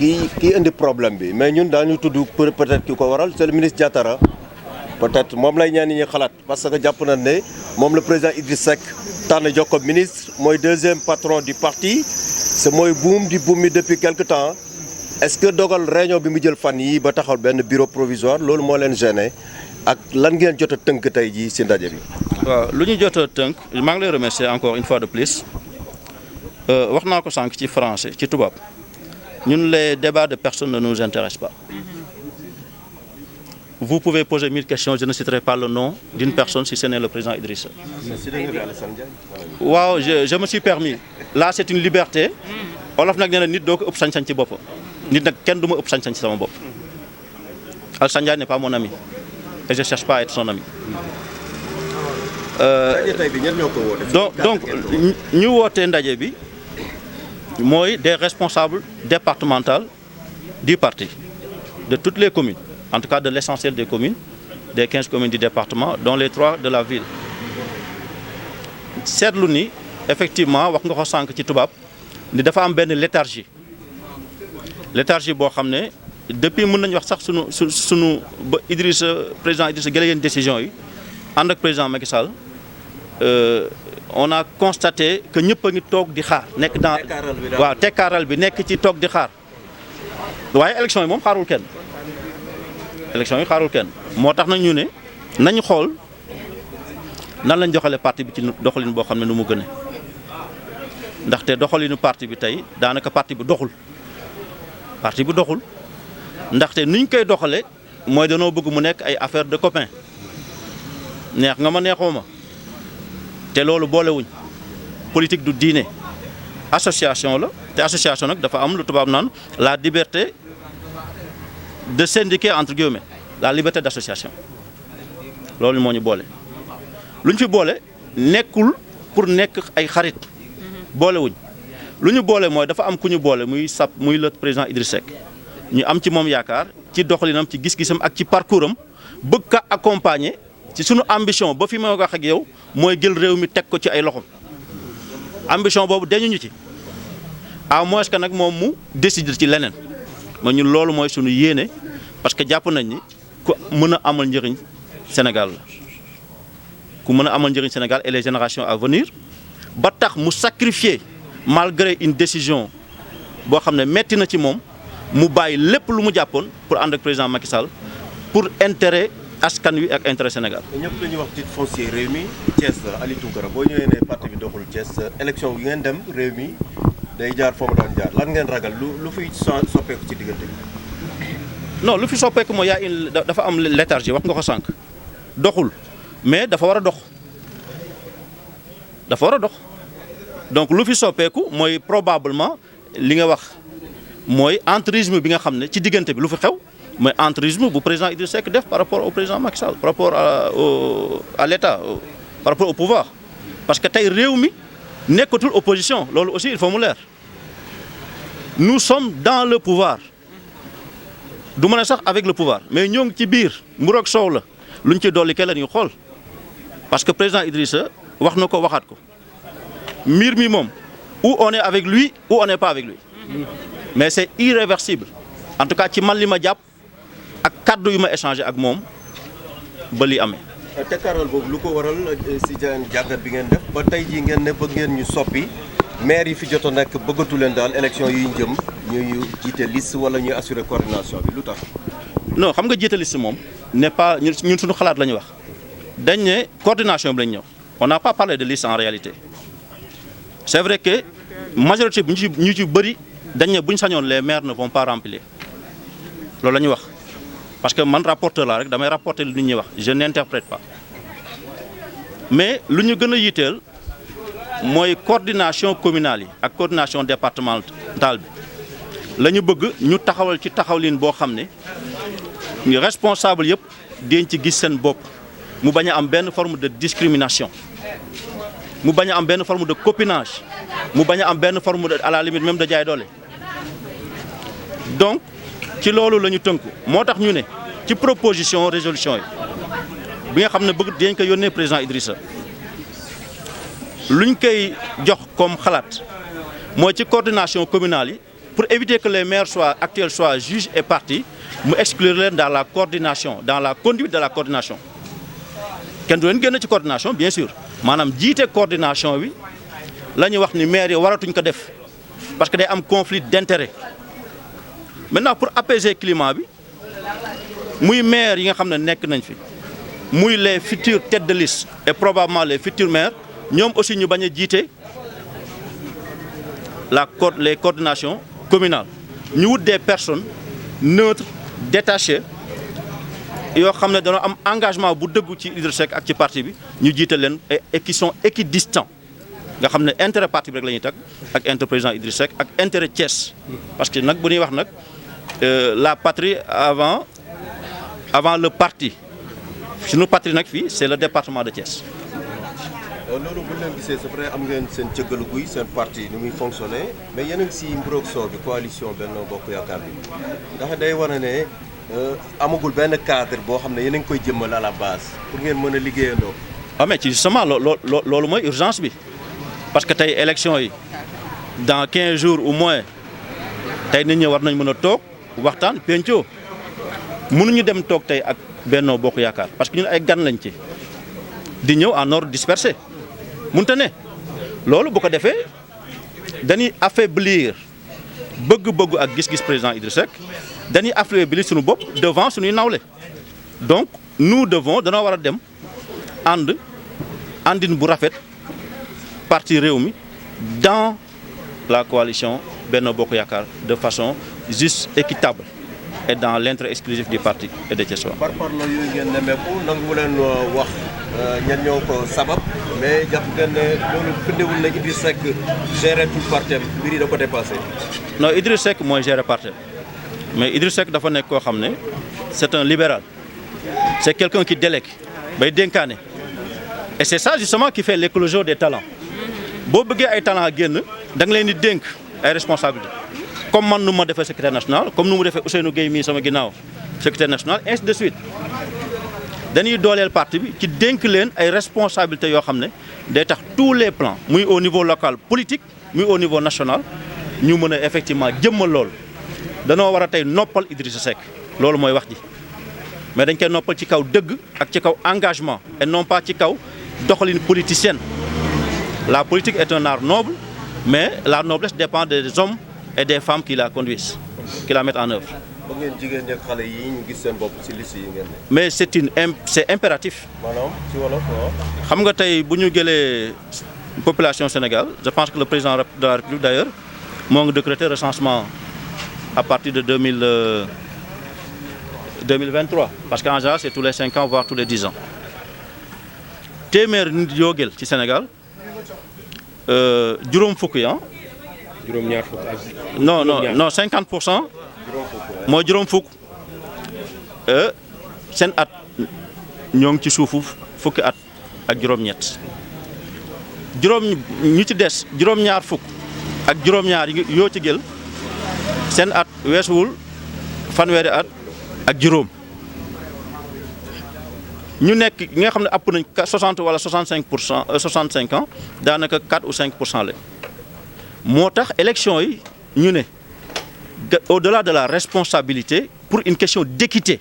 kii indi problème bi mais ñun daañu tudd peut-être ki ko waral c'est le ministre Diatara peut-être moom lay ñaan ñi xalaat parce que jàpp nañ ne moom le président Idriss Seck tànn jox ko ministre mooy deuxième patron du parti c'est mooy buum di buum mi depuis quelque temps est-ce que dogal réunion bi mu jël fan yi ba taxawal benn bureau provisoire loolu moo leen gêné ak lan ngeen jot a tënk tey jii ci ndaje bi. waaw lu ñu jot a tënk maa ngi lay remercier encore une fois de plus wax naa ko sànq ci français ci tubaab ñun les débats de personne ne nous intéressent pas. Vous pouvez poser 1000 questions, je ne citerai pas le nom d'une personne si ce n'est le président Idrissa. Waaw, je me suis permis. Là, c'est une liberté. Olof nag nee na nit doo ko ëpp sañ-sañ ci boppam. Nit nag kenn du ma ëpp sañ-sañ ci sama bopp. Alassane Ndiaye n'est pas mon ami. Et je ne cherche pas à être son ami. Donc ñu wootee ndaje bi mooy des responsables départementaux du parti, de toutes les communes. En tout cas de l'essentiel des communes, des 15 communes du département, dont les 3 de la ville. seetlu ni effectivement wax nga ko sànq ci tubaab ni dafa am benn léthargie boo xam ne depuis mën nañu wax sax sunu ba président Idrissa jëlee yenn décision yi ànd ak président Macky Sall on a constaté que ñëpp a ngi toog di xaar nekk dans waaw tekkaaral bi nekk ci toog di xaar waaye élection yi moom xaarul kenn. élection yi xaarul kenn moo tax nag ñu ne nañu xool nan lañ joxale parti bi ci doxalin boo xam ne nu mu gëne ndaxte doxalinu parti bi tey daanaka parti bi doxul ndaxte nuñ koy doxale mooy danoo bëgg mu nekk ay affaire de copain neex nga ma neexoo ma te loolu boolewuñ politique du diine association la te association nag dafa am lu tubaab naan la liberté de syndiquer entre guillemets la liberté d'association loolu moo ñu boole lu ñu fi boole nekkul pour nekk ay xarit boolewuñ lu ñu boole mooy dafa am ku ñu boole muy le président Idriss Seck ñu am ci moom yaakaar ci doxalinam ci gis-gisam ak ci parcours am bëgg ka accompagner ci sunu ambition ba fi ma wax ak yow mooy jël réew mi teg ko ci ay loxom ambition boobu dañuñu ci à moins que nag moom mu décider ci leneen. ma ñun loolu mooy suñu yéene parce que jàpp nañ ni ku mën a amal njëriñ Sénégal la ku mën a amal njëriñ Sénégal et les générations à venir ba tax mu sacrifier malgré une décision boo xam ne metti na ci moom mu bàyyi lépp lu mu jàppoon pour ànd ak président Macky Sall pour intérêt askan wi ak intérêt Sénégal. ñëpp dañuy wax titre foncier réew mi Thiès la Aliou Tounkara boo ñëwee ne parti bi doxul Thiès élection yi ngeen dem réew mi. day jaar foofu daan jaar lan ngeen ragal lu fi soppeeku ci diggante bi. non lu fi soppeeku mooy dafa am léthargie wax nga ko sànq doxul mais dafa war a dox donc lu fi soppeeku mooy probablement li nga wax mooy entrisme bi nga xam ne ci diggante bi lu fi xew mooy entrisme bu président Idriss Seck def par rapport au président Macky Sall par rapport à l'État par rapport au pouvoir parce que tey réew mi. nekkatul opposition loolu aussi il faut mu leer nous sommes dans le pouvoir du ma ne sax avec le pouvoir mais ñoo ngi ci biir mburu ak soow la luñ ci dolli ke la ñuy xool parce que président Idrissa wax na ko waxaat ko mbir mi moom ou on est avec lui ou on n'est pas avec lui mais c'est irréversible en tout cas ci man li ma jàpp ak kaddu yu ma échangé ak moom ba li amee. tekkaaral boobu lu ko waral si jàngat bi ngeen def ba tey jii ngeen ne bëgg ngeen ñu soppi maire yi fi jot a nekk bëggatu leen daal élection yi ñu jëm ñuy jiite liste wala ñuy assurer coordination bi lu tax. non xam nga jiite liste moom n'est pas ñun suñu xalaat la ñu wax dañ ne coordination bi lañ ñëw on n'a pas parlé de liste en réalité c'est vrai que majorité bi ñu ci bëri dañ ne bu ñu sañoon les maires ne vont pas remplir loolu la ñu wax. parce que man rapporteur laa rek damay rapporter lu nit ñi wax je n'interprète pas mais lu ñu gën a yitteel mooy coordination communale yi ak coordination départementale bi la ñu bëgg ñu taxawal ci taxawlin boo xam ne ñu responsable yëpp dañ ci gis seen bopp mu bañ a am benn forme de discrimination mu bañ a am benn forme de copinage mu bañ a am benn forme de à la limite même de jaay doole donc ci loolu la ñu tënku moo tax ñu ne ci proposition résolution yi bi nga xam ne bëgg dañ ko yónnee président Idrissa luñ koy jox comme xalaat mooy ci coordination communale yi pour éviter que les maires actuels soient juges et parties mu exclure leen dans la coordination dans la conduite de la coordination kenn du leen génn ci coordination bien sûr maanaam jiite coordination bi la ñuy wax ni maires yi waratuñ ko def parce que day am conflit d'intérêt maintenant pour apaiser climat bi muy maires yi nga xam ne nekk nañ fi muy les futurs têtes de liste et probablement les futurs maires ñoom aussi ñu bañ a jiite les coordinations communales ñu wut des personnes neutres détachées yoo xam ne dañoo am engagement bu dëggu ci Idrissa Seck ak ci parti bi ñu jiite leen et qui sont équidistants nga xam ne intérêt parti bi rek la ñuy tag ak intérêt président Idrissa Seck ak intérêt Thiès parce que nag bu ñuy wax nag la patrie avant le parti suñu patrie nag fii c'est le département de Thiès. loolu bu leen gisee c'est vrai am ngeen seen cëggalu guy seen parti ni muy fonctionner mais yéen a ngi si mburoog soo bi coalition Benno Bokk Yaakaar bi ndax day wane ne amagul benn cadre boo xam ne yéen a ngi koy jëmmal à la base pour ngeen mën a liggéeyandoo. ah mais ci justement loolu mooy urgence bi parce que tey élection yi dans 15 jours ou moins tey nit ñi war nañ mën a toog waxtaan pencoo mënuñu dem toog tey ak Benno Bokk Yaakaar parce que ñun ay gan lañ ci di ñëw en ordre dispersé mënta ne loolu bu ko defee dañuy affaiblir bëgg-bëggu ak gis-gis président Idrissa Seck dañuy affaiblir suñu bopp devant suñuy nawle donc nous devons danoo war a dem àndin bu rafet parti Rewmi dans la coalition Benno Bokk Yaakaar de façon juste équitable et dans l'intérêt exclusif du parti et de Thiès. par rapport ak yooyu ngeen nemmeeku nangu leen wax ñan ñoo ko sabab mais jàpp ngeen ne loolu firndewul na Idrissa Seck gérer tout parti mbir yi da ko dépassé. non Idrissa Seck mooy gérer parti mais Idrissa Seck dafa nekk koo xam ne c'est un libéral c'est quelqu'un qui délègue bay dénkaane et c'est ça justement qui fait l'éclosion des talents boo bëggee ay talents génn da nga leen di dénk ay responsabilités. comme man nu ma defee secrétaire national comme nu mu defee Ousseynou Gueye mii sama ginnaaw secrétaire national ainsi de suite dañuy dooleel parti bi ci dénk leen ay responsabilités yoo xam ne day tax tous les plans muy au niveau local politique muy au niveau national ñu mën a effectivement jëmmal loolu danoo war a tey noppal Idrissa Seck loolu mooy wax ji mais dañ koy noppal ci kaw dëgg ak ci kaw engagement et non pas ci kaw doxalin politicienne la politique est un art noble mais la noblesse dépend des hommes et des femmes qui la conduisent qui la mettent en œuvre. ba ngeen jigéen ñi ak xale yi ñu gis seen bopp ci liste yi ngeen ne. mais c'est impératif. maanaam ci wolof xam nga tey bu ñu jëlee population Sénégal je pense que le président de la République d'ailleurs moo ngi décrété recensement à partir de 2023 parce qu'en général c'est tous les 5 ans voire tous les 10 ans téeméer nit yoo jël ci Sénégal juróom fukk yi juróom-ñaar fukk ak non 50% mooy juróom fukk seen at ñoo ngi ci suufu fukki at ak juróom-ñett ñu ci des juróom-ñaar fukk ak juróom-ñaar yoo ci jël seen at weesuwul fanweeri at ak juróom ñu nekk ñi nga xam ne ëpp nañ 60 wala 65 ans daanaka 4 ou 5% la. moo tax élection yi ñu ne au-delà de la responsabilité pour une question d'équité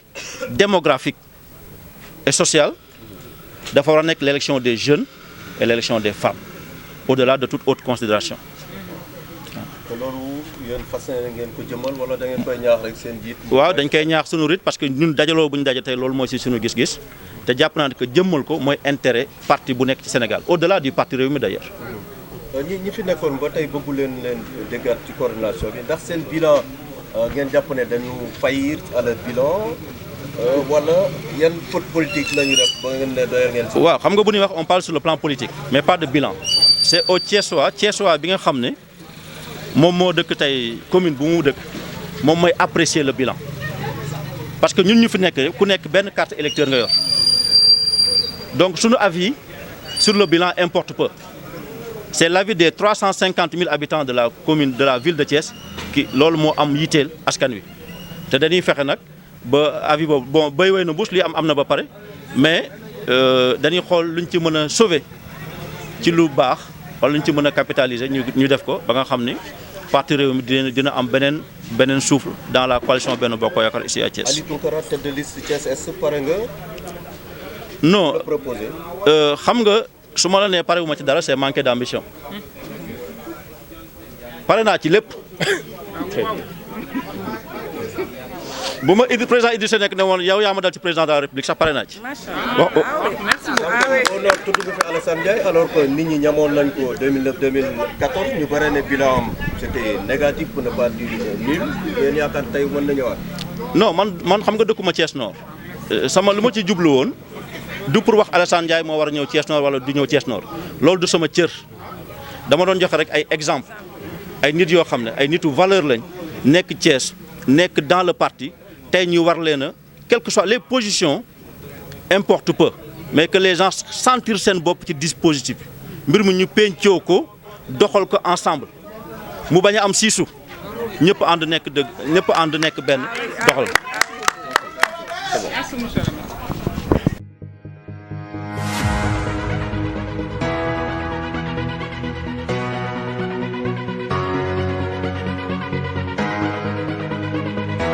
démographique et sociale dafa war a nekk l'élection des jeunes et l'élection des femmes au-delà de toute autre considération. te loolu yéen fas ngeen ko jëmal wala da ngeen koy ñaax rek seen jiit. waaw dañ koy ñaax sunu rit parce que ñun dajaloo bu ñu daje tey loolu mooy ci sunu gis-gis te jàpp naa ne que jëmmal ko mooy intérêt parti bu nekk ci Sénégal au-delà du parti Rewmi d'ailleurs. ñi fi nekkoon ba tey bëggu leen déggaat ci coordination bi ndax seen bilan ngeen jàpp ne dañu faillir à leur bilan wala yan faute politique la ñu def ba ngeen ne doyal ngeen. waaw xam nga bu ñuy wax on parle sur le plan politique mais pas de bilan c'est au Thiessois bi nga xam ne moom moo dëkk tey commune bu mu dëkk moom mooy apprécier le bilan parce que ñun ñu fi nekk ku nekk benn carte électeur nga yor donc suñu avis sur le bilan importe peu. C'est l'avis des 350 000 habitants de la commune de la ville de Thiès qui loolu moo am yitteel askan wi te dañuy fexe nag ba avis boobu bon béy wéy na bouche li am na ba pare mais dañuy xool luñ ci mën a sauver ci lu baax wala luñ ci mën a capitaliser ñu def ko ba nga xam ni parti Rewmi dina am beneen souffle dans la coalition Benno Bokk Yaakaar ici à Thiès. Ali Tounkara tête de liste Thiès est-ce que pare nga. non proposé. xam nga su ma la nee pare wu ma ci dara c'est manquer d'ambition pare naa ci lépp. bu ma président Idrissa Seck ne woon yow yaa ma dal ci président de la République sax pare naa ci. macha allah merci beaucoup. au nord tudd nga fi Alassane Ndiaye alors que nit ñi ñamoon nañ ko 2009 2014 ñu bare ne bilan am c'était négatif pour ne pas dire nul yéen yaakaar tey mën na ñëwaat. non man xam nga dëkkuma Thiès Nord sama lu ma ci jublu woon du pour wax Alassane Ndiaye moo war a ñëw Thiès Nord wala du ñëw Thiès Nord loolu du sama cër dama doon joxe rek ay exemple ay nit yoo xam ne ay nitu valeur lañ nekk Thiès nekk dans le parti tey ñu war leen a quelles que soient les positions importe peu mais que les gens sentir seen bopp ci dispositif mbir mi ñu pencoo ko doxal ko ensemble mu bañ a am siisu ñëpp ànd nekk dëgg ñëpp ànd nekk benn doxal.